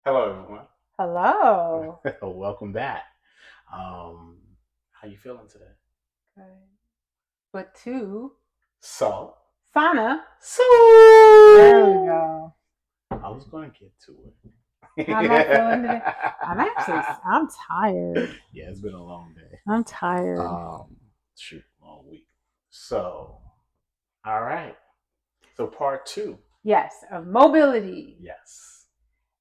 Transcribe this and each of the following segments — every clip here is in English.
Hello, everyone. Hello. Welcome back. How you feeling today? Good. But two, So, sauna. so There we go. I was going to get to How am I feeling it. today? I'm tired. Yeah, it's been a long day. I'm tired. Um, Shoot, long week. So, all right. So, part two. Yes, of mobility. Yes,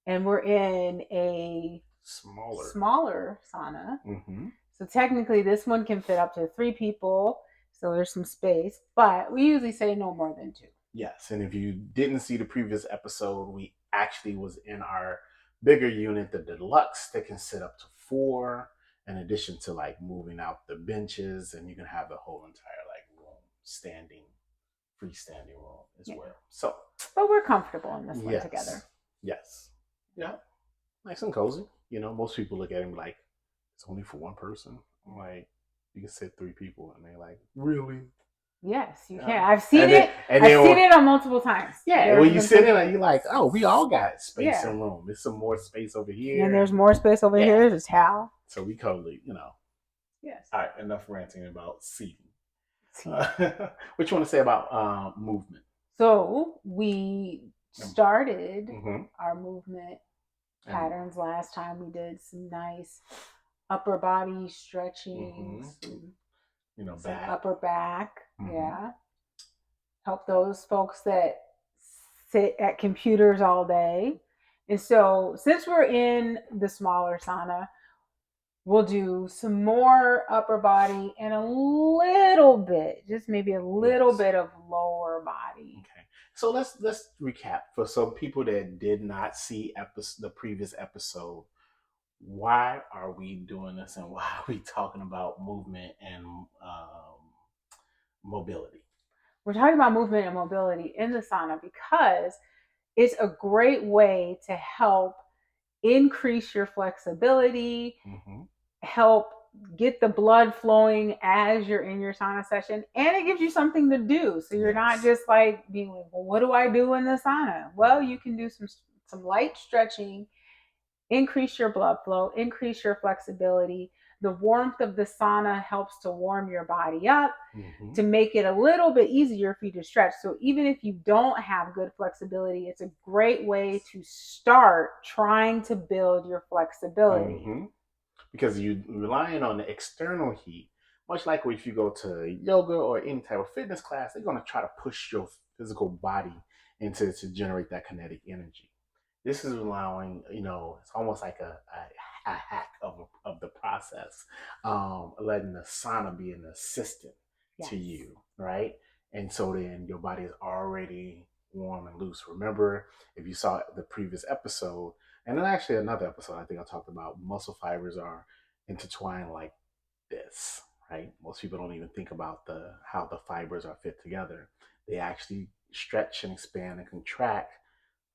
And we're in a smaller. smaller sauna. Mm-hmm. So technically, this one can fit up to 3 people. So there's some space, but we usually say no more than two. Yes, and if you didn't see the previous episode, we actually was in our bigger unit, the deluxe, that can sit up to four, in addition to like moving out the benches, and you can have the whole entire like room standing, freestanding room as Yeah. well. So, But we're comfortable in this one together. yes, yes, yeah, nice and cozy. Most people look at it and be like, it's only for one person. I'm like, you can sit three people, and they're like, really? Yes, you Yeah. can. I've seen And it. then, and I've seen then it on multiple times. Yeah, and There's when you been sit some in people. it, you're like, oh, we all got space Yeah. and room. There's some more space over And here. there's more space over Yeah. here. There's a towel. So we totally. Yes. All right, enough ranting about seating. See. What you want to say about movement? So we started Mm-hmm. our movement patterns last time. We did some nice upper body stretching, some back. upper back. Yeah. Help those folks that sit at computers all day. And so since we're in the smaller sauna, we'll do some more upper body and a little bit, just maybe a little bit of lower body. Okay. So let's recap for some people that did not see the previous episode. Why are we doing this, and why are we talking about movement and mobility? We're talking about movement and mobility in the sauna because it's a great way to help increase your flexibility, help get the blood flowing as you're in your sauna session, and it gives you something to do. So you're not just like being like, well, what do I do in the sauna? Well, you can do some light stretching, increase your blood flow, increase your flexibility. The warmth of the sauna helps to warm your body up to make it a little bit easier for you to stretch. So even if you don't have good flexibility, it's a great way to start trying to build your flexibility. Because you're relying on the external heat, much like if you go to yoga or any type of fitness class, they're going to try to push your physical body into to generate that kinetic energy. This is allowing, it's almost like a hack of the process, letting the sauna be an assistant to you, right? And so then your body is already warm and loose. Remember, if you saw the previous episode, and then actually another episode, I think I talked about muscle fibers are intertwined like this, right? Most people don't even think about how the fibers are fit together. They actually stretch and expand and contract,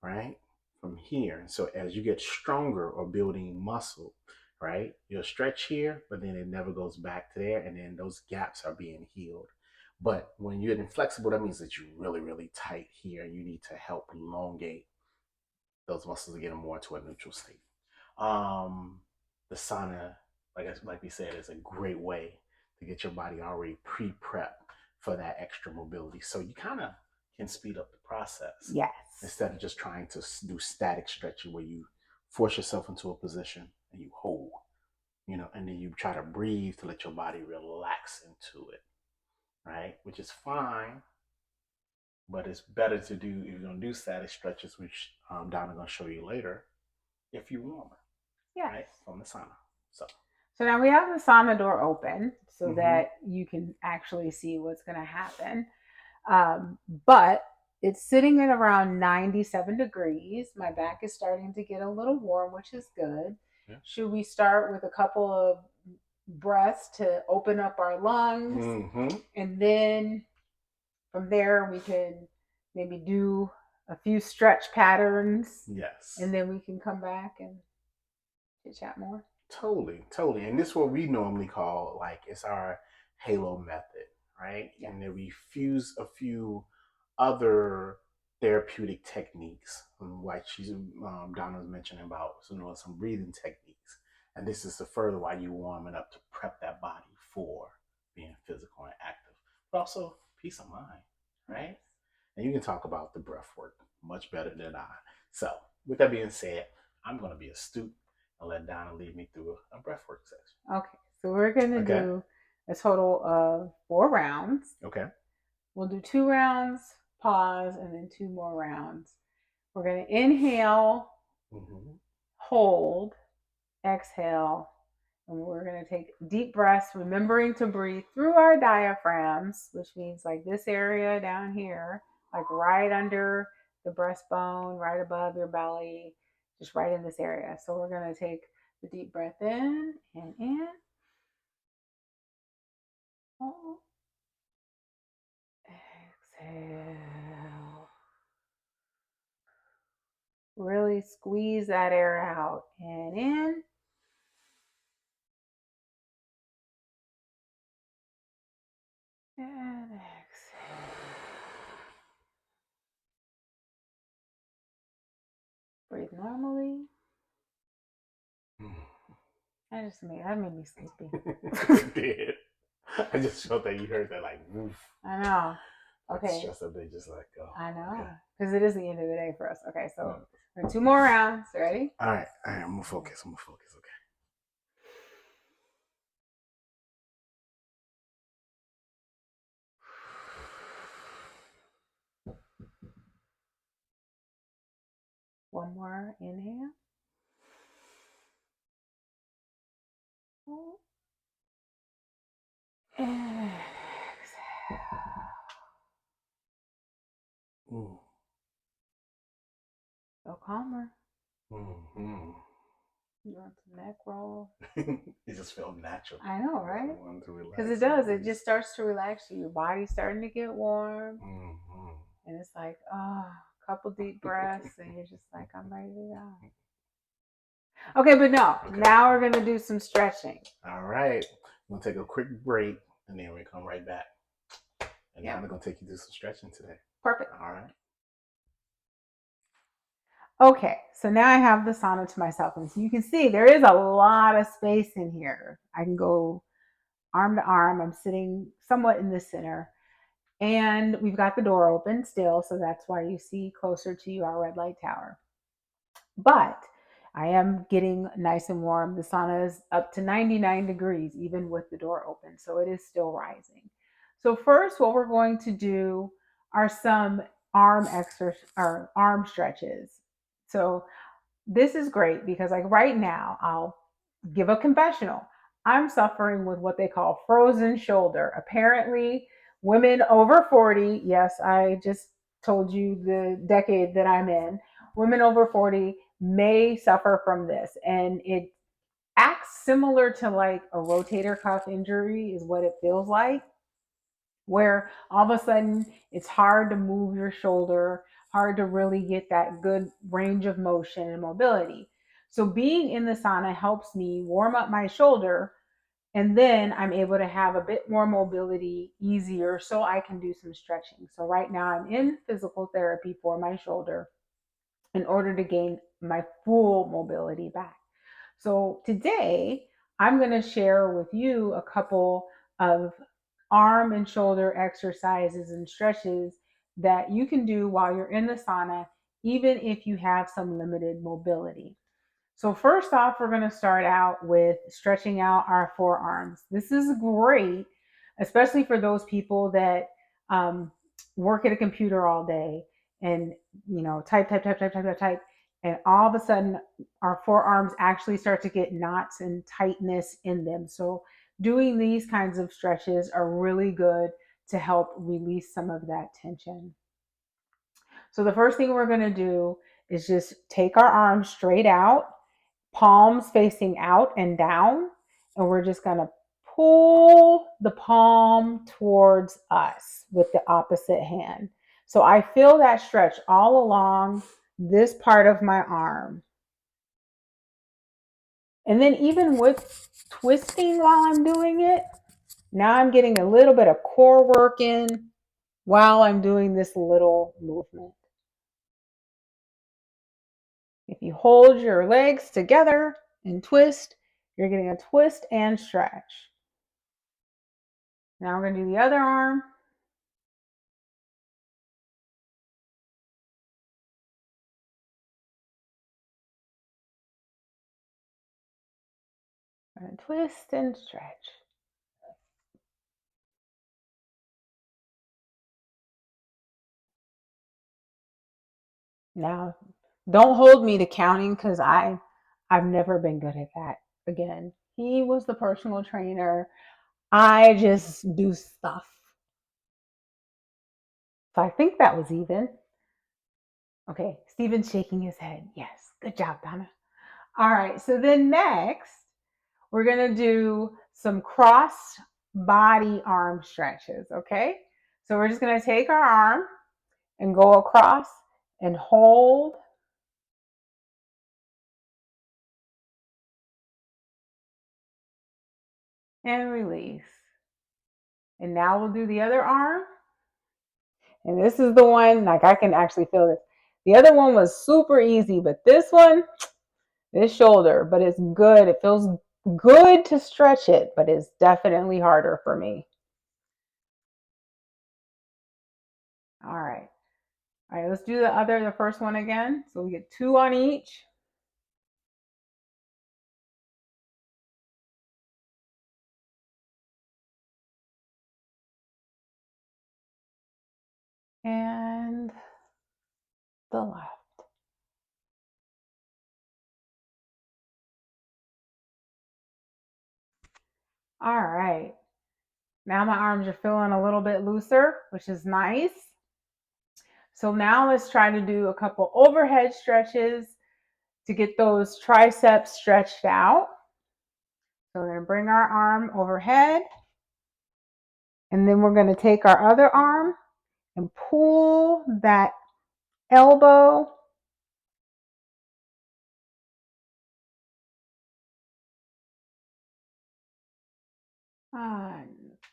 right? From here. So as you get stronger or building muscle, right? You'll stretch here, but then it never goes back to there, and then those gaps are being healed. But when you're inflexible, that means that you're really, really tight here, and you need to help elongate those muscles to get them more to a neutral state. The sauna, like we said, is a great way to get your body already pre-prep for that extra mobility. So you kind of can speed up the process. Yes. Instead of just trying to do static stretching where you force yourself into a position and you hold, and then you try to breathe to let your body relax into it, right? Which is fine, but it's better to do if you're going to do static stretches, which Donna going to show you later, if you're warmer, right, from the sauna. So now we have the sauna door open so that you can actually see what's going to happen. But it's sitting at around 97 degrees. My back is starting to get a little warm, which is good. Yeah. Should we start with a couple of breaths to open up our lungs? And then from there, we can maybe do a few stretch patterns. Yes. And then we can come back and chit chat more. Totally. And this is what we normally call, like, it's our halo method, right? Yeah. And then we fuse a few other therapeutic techniques, like Donna was mentioning about some breathing techniques, and this is to further why you warming up to prep that body for being physical and active, but also peace of mind, right? And you can talk about the breath work much better than I. So, with that being said, I'm going to be astute and let Donna lead me through a breath work section. Okay, so we're going to Okay. do a total of 4 rounds. Okay. We'll do 2 rounds, pause, and then 2 more rounds. We're going to inhale, hold, exhale, and we're going to take deep breaths, remembering to breathe through our diaphragms, which means like this area down here, like right under the breastbone, right above your belly, just right in this area. So we're going to take the deep breath in and in. Hold. Exhale. Really squeeze that air out and in. And exhale. Breathe normally. That made me sleepy. It did. I just felt that you heard that like woof. I know. Okay. Stress up, they just like go. I know. Because it is the end of the day for us. Okay, so 2 more rounds. Ready? All right. I'm gonna focus. Okay. One more inhale. And exhale. Feel calmer. Mm-hmm. You want some neck roll? It just felt natural. I know, right? Because it does. does. It just starts to relax you. Your body's starting to get warm. And it's like, a couple deep breaths, and you're just like, I'm ready to go. Okay, but no. Okay. Now we're going to do some stretching. All right. I'm going to take a quick break, and then we come right back. And now I'm going to take you through some stretching today. Perfect. All right. Okay, so now I have the sauna to myself. And so you can see there is a lot of space in here. I can go arm to arm. I'm sitting somewhat in the center. And we've got the door open still, so that's why you see closer to you our red light tower. But I am getting nice and warm. The sauna is up to 99 degrees, even with the door open, so it is still rising. So first, what we're going to do are some arm stretches. So this is great because like right now, I'll give a confessional. I'm suffering with what they call frozen shoulder. Apparently, women over 40, yes, I just told you the decade that I'm in, women over 40 may suffer from this. And it acts similar to like a rotator cuff injury, is what it feels like, where all of a sudden it's hard to move your shoulder, hard to really get that good range of motion and mobility. So being in the sauna helps me warm up my shoulder, and then I'm able to have a bit more mobility easier so I can do some stretching. So right now I'm in physical therapy for my shoulder in order to gain my full mobility back. So today I'm going to share with you a couple of arm and shoulder exercises and stretches that you can do while you're in the sauna, even if you have some limited mobility. So first off, we're going to start out with stretching out our forearms. This is great, especially for those people that work at a computer all day and type, and all of a sudden our forearms actually start to get knots and tightness in them. So doing these kinds of stretches are really good to help release some of that tension. So the first thing we're going to do is just take our arms straight out, palms facing out and down, and we're just going to pull the palm towards us with the opposite hand. So I feel that stretch all along this part of my arm. And then even with twisting while I'm doing it, now I'm getting a little bit of core work in while I'm doing this little movement. If you hold your legs together and twist, you're getting a twist and stretch. Now we're going to do the other arm. We're going to twist and stretch. Now, don't hold me to counting because I've never been good at that. Again, he was the personal trainer. I just do stuff. So I think that was even. Okay, Steven's shaking his head. Yes, good job, Donna. All right, so then next, we're gonna do some cross body arm stretches, okay? So we're just gonna take our arm and go across and hold. And release. And now we'll do the other arm. And this is the one, like I can actually feel this. The other one was super easy, but this one, this shoulder, but it's good. It feels good to stretch it, but it's definitely harder for me. All right. All right, let's do the first one again. So we get 2 on each. And the left. All right. Now my arms are feeling a little bit looser, which is nice. So now let's try to do a couple overhead stretches to get those triceps stretched out. So we're going to bring our arm overhead. And then we're going to take our other arm and pull that elbow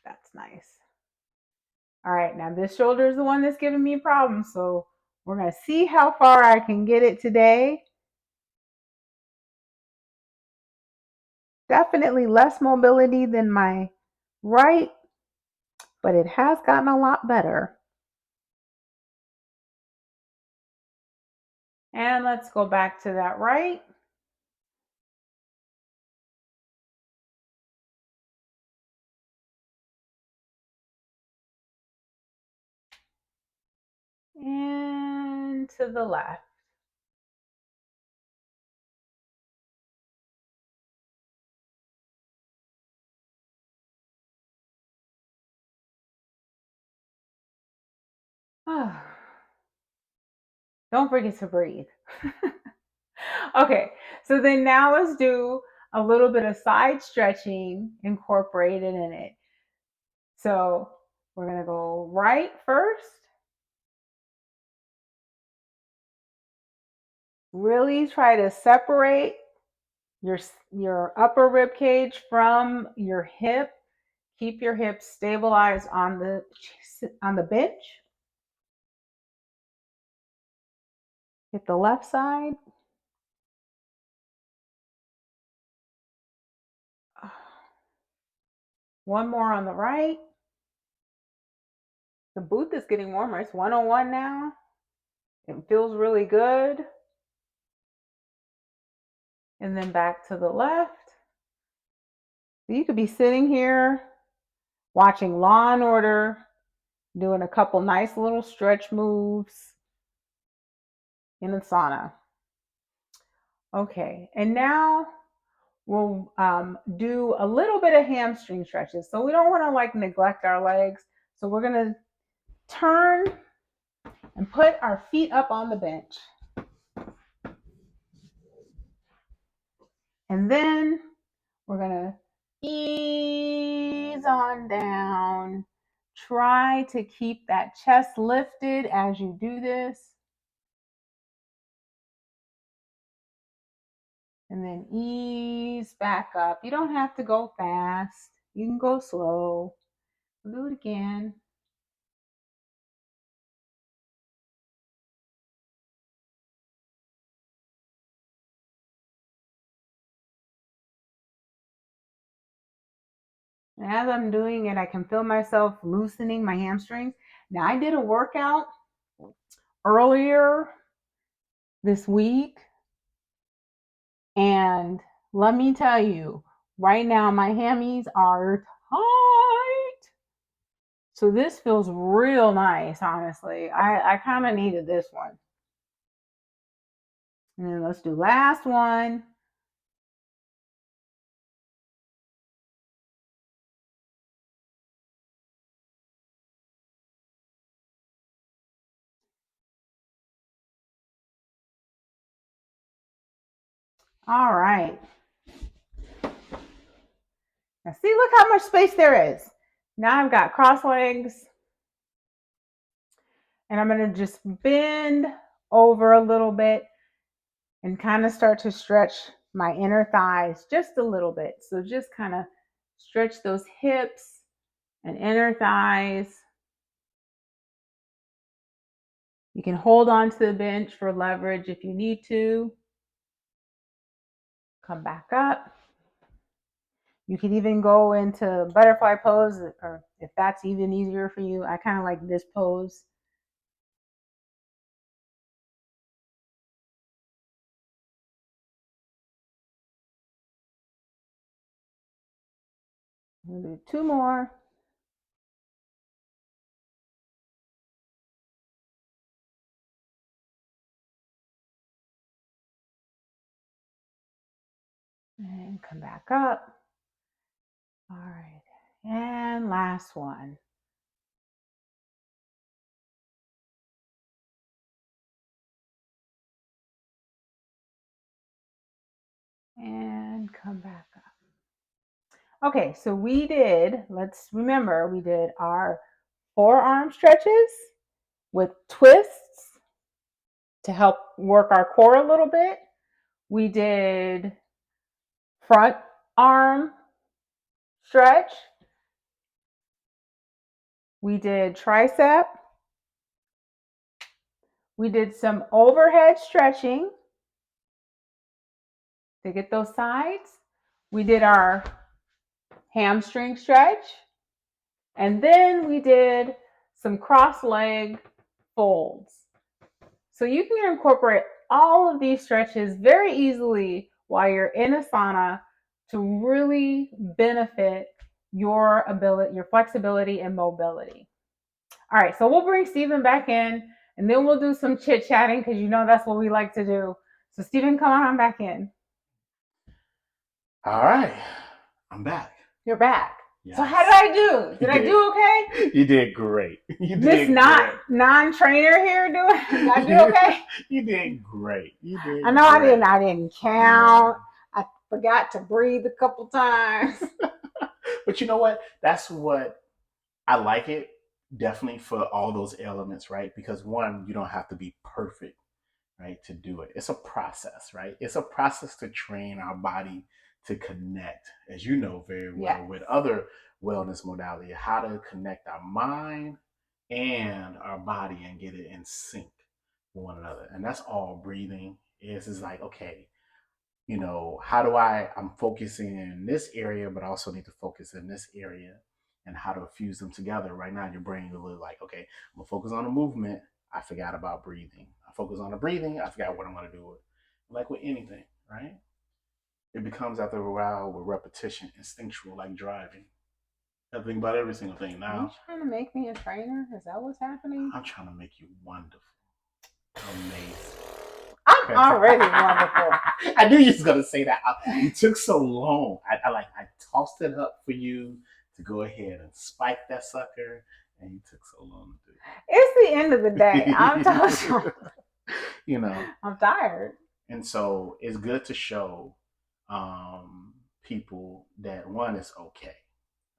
that's nice. All right, now this shoulder is the one that's giving me problems. So we're going to see how far I can get it today. Definitely less mobility than my right, but it has gotten a lot better. And let's go back to that right. And to the left. Don't forget to breathe. Okay, so then now let's do a little bit of side stretching incorporated in it. So we're going to go right first. Really try to separate your upper rib cage from your hip. Keep your hips stabilized on the bench. Hit the left side. One more on the right. The booth is getting warmer. It's 101 now. It feels really good. And then back to the left. So you could be sitting here watching Law and Order, doing a couple nice little stretch moves in the sauna. Okay, and now we'll do a little bit of hamstring stretches. So we don't want to like neglect our legs. So we're going to turn and put our feet up on the bench. And then we're going to ease on down. Try to keep that chest lifted as you do this. And then ease back up. You don't have to go fast. You can go slow. Do it again. And as I'm doing it, I can feel myself loosening my hamstrings. Now, I did a workout earlier this week, and let me tell you, right now my hammies are tight. So this feels real nice, honestly. I kind of needed this one. And then let's do last one. All right. Now see, look how much space there is. Now I've got cross legs, and I'm going to just bend over a little bit and kind of start to stretch my inner thighs just a little bit. So just kind of stretch those hips and inner thighs. You can hold on to the bench for leverage if you need to. Come back up. You can even go into butterfly pose, or if that's even easier for you. I kind of like this pose. We'll do two more. And come back up. All right. And last one. And come back up. Okay, so let's remember, we did our forearm stretches with twists to help work our core a little bit. We did front arm stretch. We did tricep. We did some overhead stretching to get those sides. We did our hamstring stretch. And then we did some cross leg folds. So you can incorporate all of these stretches very easily while you're in a sauna to really benefit your ability, your flexibility and mobility. All right, so we'll bring Stephen back in and then we'll do some chit chatting because you know that's what we like to do. So Stephen, come on back in. All right, I'm back. You're back. Yes. So how did I do? Did I do okay? You did great. You this did non-trainer here doing? Did I do okay? You did great. You did. I know great. I didn't count. Yeah. I forgot to breathe a couple times. But you know what? That's what I like it. Definitely for all those elements, right? Because one, you don't have to be perfect, right, to do it. It's a process, right? It's a process to train our body to connect, as you know very well, with other wellness modality, how to connect our mind and our body and get it in sync with one another. And that's all breathing is. Is like, okay, you know, how do I'm focusing in this area, but I also need to focus in this area and how to fuse them together. Right now, your brain is a little like, okay, I'm gonna focus on the movement. I forgot about breathing. I focus on the breathing. I forgot what I'm gonna do with. Like with anything, right? It becomes after a while with repetition, instinctual, like driving. I think about every single thing now. Are you trying to make me a trainer? Is that what's happening? I'm trying to make you wonderful, amazing. I'm already wonderful. I knew you was gonna say that. You took so long. I tossed it up for you to go ahead and spike that sucker, and you took so long to do it. It's the end of the day. I'm tired. You know, I'm tired. And so it's good to show people that one is okay,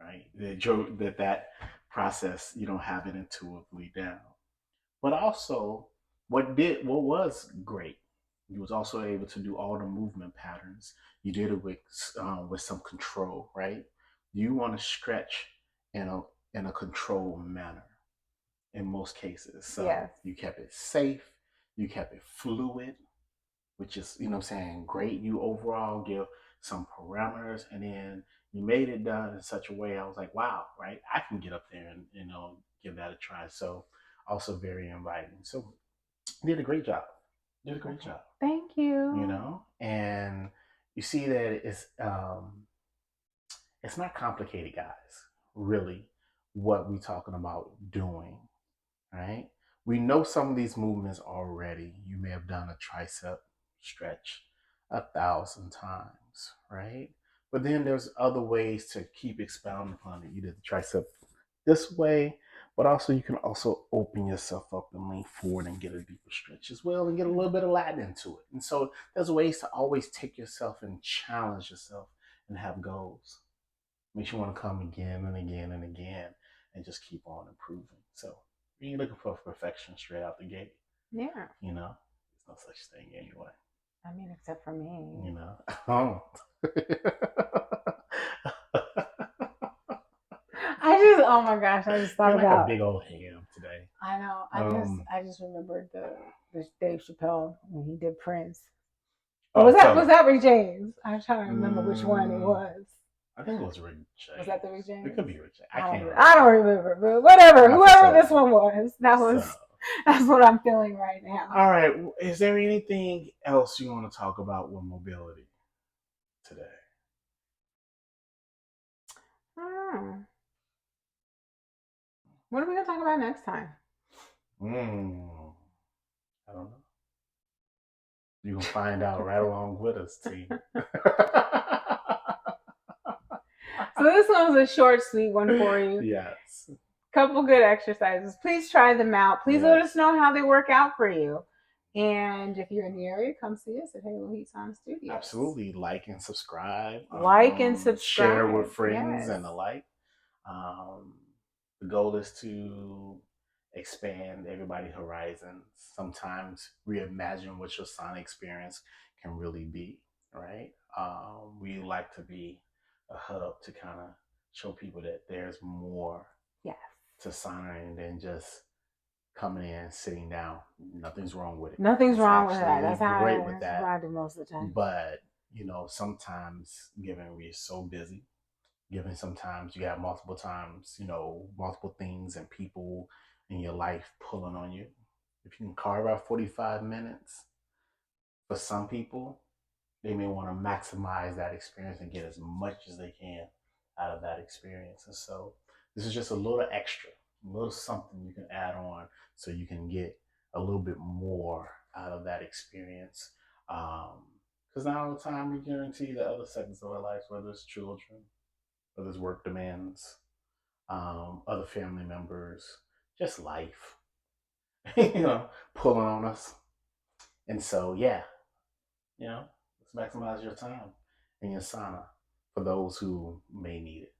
right? That process you don't have it intuitively down, but also what was great. You was also able to do all the movement patterns. You did it with some control, right? You want to stretch in a controlled manner in most cases. So yes. You kept it safe. You kept it fluid, which is, you know what I'm saying, great. You overall give some parameters, and then you made it done in such a way. I was like, wow, right? I can get up there and give that a try. So also very inviting. So did a great job. Did a great job. Thank you. You know, and you see that it's not complicated, guys. Really, what we talking about doing, right? We know some of these movements already. You may have done a tricep stretch 1,000 times, right? But then there's other ways to keep expounding upon it. You did the tricep this way, but also you can also open yourself up and lean forward and get a deeper stretch as well and get a little bit of Latin into it. And so there's ways to always take yourself and challenge yourself and have goals. Makes you want to come again and again and again and just keep on improving. So you're looking for perfection straight out the gate. Yeah. There's no such thing anyway. I mean, except for me. Oh. Oh my gosh, I just thought about a big old ham today. I know. I just remembered the Dave Chappelle when he did Prince. Or was that Rick James? I'm trying to remember which one it was. I think it was Rick James. Was that the Rick James? It could be Rick James. I don't remember, but whatever. Whoever this one was, that's what I'm feeling right now. All right. Is there anything else you want to talk about with mobility today? What are we going to talk about next time? I don't know. You're going to find out right along with us, team. So this one was a short, sweet one for you. Yes. Couple good exercises. Please try them out. Please let us know how they work out for you. And if you're in the area, come see us at Halo Heat Sauna Studios. Absolutely. Like and subscribe. Share with friends and the like. The goal is to expand everybody's horizons. Sometimes reimagine what your sauna experience can really be, right? We like to be a hub to kind of show people that there's more to sauna than just coming in, sitting down. Nothing's wrong with it. Nothing's wrong with that. That's how great with that. I do most of the time. But sometimes given we're so busy, given sometimes you got multiple times, multiple things and people in your life pulling on you. If you can carve out 45 minutes, for some people, they may want to maximize that experience and get as much as they can out of that experience. And so this is just a little extra, a little something you can add on so you can get a little bit more out of that experience. Because not all the time we guarantee the other segments of our lives, whether it's children, whether it's work demands, other family members, just life, pulling on us. And so, let's maximize your time in your sauna for those who may need it.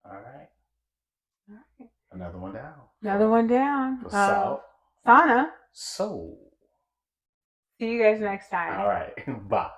All right. Another one down. Another one down. Sauna. So. See you guys next time. All right. Bye.